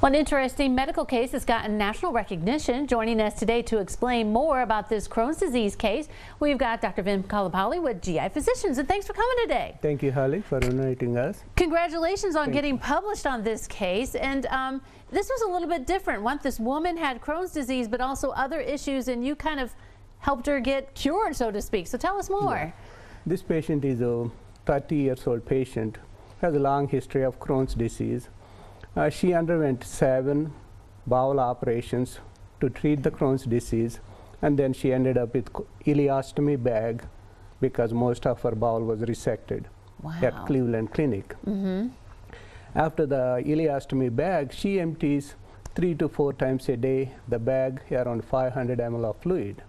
One interesting medical case has gotten national recognition. Joining us today to explain more about this Crohn's disease case, we've got Dr. Ven Kottapalli with GI Physicians, and thanks for coming today. Thank you, Holly, for inviting us. Congratulations on getting published on this case, and this was a little bit different. This woman had Crohn's disease, but also other issues, and you kind of helped her get cured, so to speak. So tell us more. Yeah. This patient is a 30-year-old patient, has a long history of Crohn's disease. She underwent 7 bowel operations to treat the Crohn's disease, and then she ended up with ileostomy bag because most of her bowel was resected at Cleveland Clinic. After the ileostomy bag, she empties 3 to 4 times a day the bag, around 500 ml of fluid.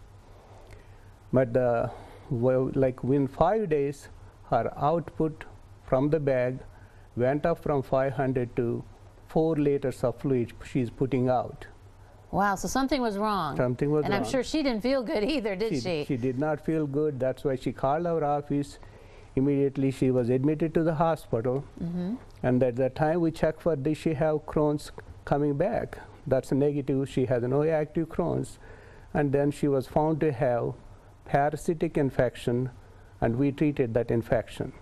But within 5 days, her output from the bag went up from 500 to 4 liters of fluid she's putting out. Wow, so something was wrong. Something was wrong. And I'm sure she didn't feel good either, did she? She did not feel good. That's why she called our office. Immediately she was admitted to the hospital. And at that time we checked for, did she have Crohn's coming back? That's a negative. She has no active Crohn's. And then she was found to have parasitic infection, and we treated that infection.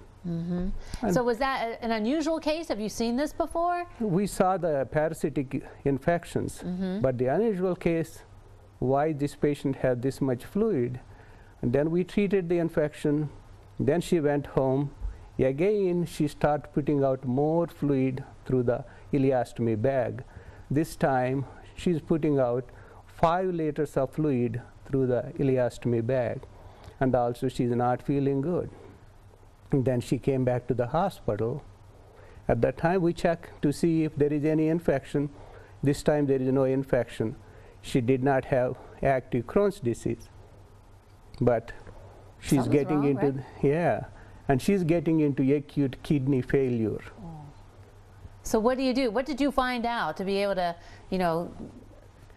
So was that an unusual case? Have you seen this before? We saw the parasitic infections, but the unusual case, why this patient had this much fluid, and then we treated the infection, then she went home. Again, she started putting out more fluid through the ileostomy bag. This time, she's putting out 5 liters of fluid through the ileostomy bag, and also she's not feeling good. And then she came back to the hospital. At that time, we checked to see if there is any infection. This time, there is no infection. She did not have active Crohn's disease, but she's getting into and she's getting into acute kidney failure. So what do you do? What did you find out to be able to,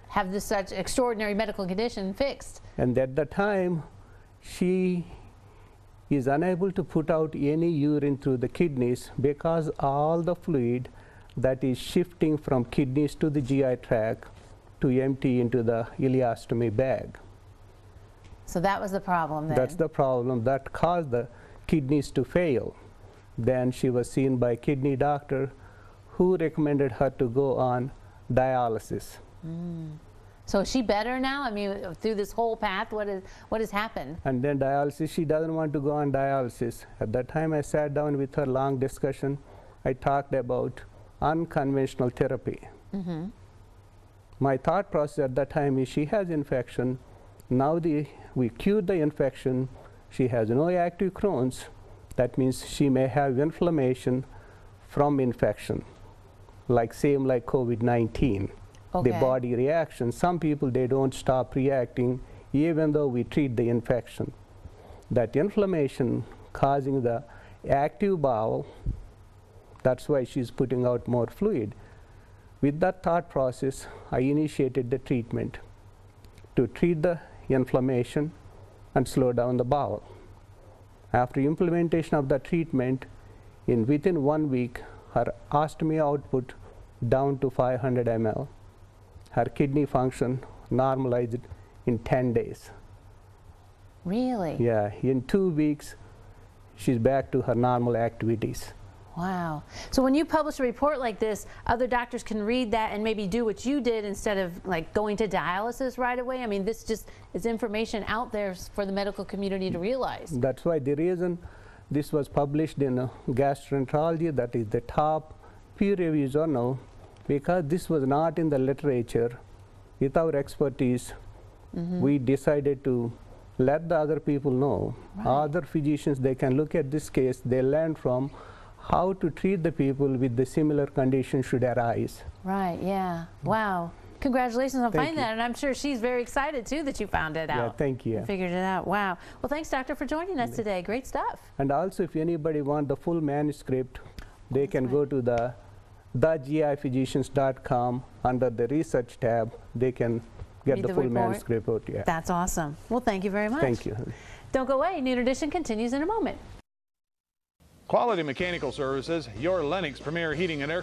have this such extraordinary medical condition fixed? And at the time, she is unable to put out any urine through the kidneys because all the fluid that is shifting from kidneys to the GI tract to empty into the ileostomy bag. So that was the problem then? That's the problem that caused the kidneys to fail. Then she was seen by a kidney doctor who recommended her to go on dialysis. So is she better now? I mean, through this whole path, what has happened? And then dialysis, she doesn't want to go on dialysis. At that time, I sat down with her, long discussion. I talked about unconventional therapy. My thought process at that time is she has infection. Now we cured the infection. She has no active Crohn's. That means she may have inflammation from infection, same like COVID-19. The body reaction. Some people, they don't stop reacting even though we treat the infection. That inflammation causing the active bowel, that's why she's putting out more fluid. With that thought process, I initiated the treatment to treat the inflammation and slow down the bowel. After implementation of the treatment, within 1 week, her ostomy output down to 500 ml. Her kidney function normalized in 10 days. Really? Yeah, in 2 weeks, she's back to her normal activities. Wow. So when you publish a report like this, other doctors can read that and maybe do what you did instead of going to dialysis right away? I mean, this just is information out there for the medical community to realize. That's why the reason this was published in Gastroenterology, that is the top peer-reviewed journal, because this was not in the literature. With our expertise, we decided to let the other people know. Other physicians, they can look at this case, they learn from how to treat the people with the similar conditions should arise. Right, yeah. Wow. Congratulations on finding that, and I'm sure she's very excited too that you found it out. Yeah, thank you. Figured it out. Wow. Well, thanks, doctor, for joining us today. Great stuff. And also, if anybody wants the full manuscript, they can go to the GIPhysicians.com under the research tab. They can get the full manuscript out. Yeah. That's awesome. Well, thank you very much. Thank you. Don't go away. Noon Edition continues in a moment. Quality Mechanical Services, your Lennox Premier Heating and Air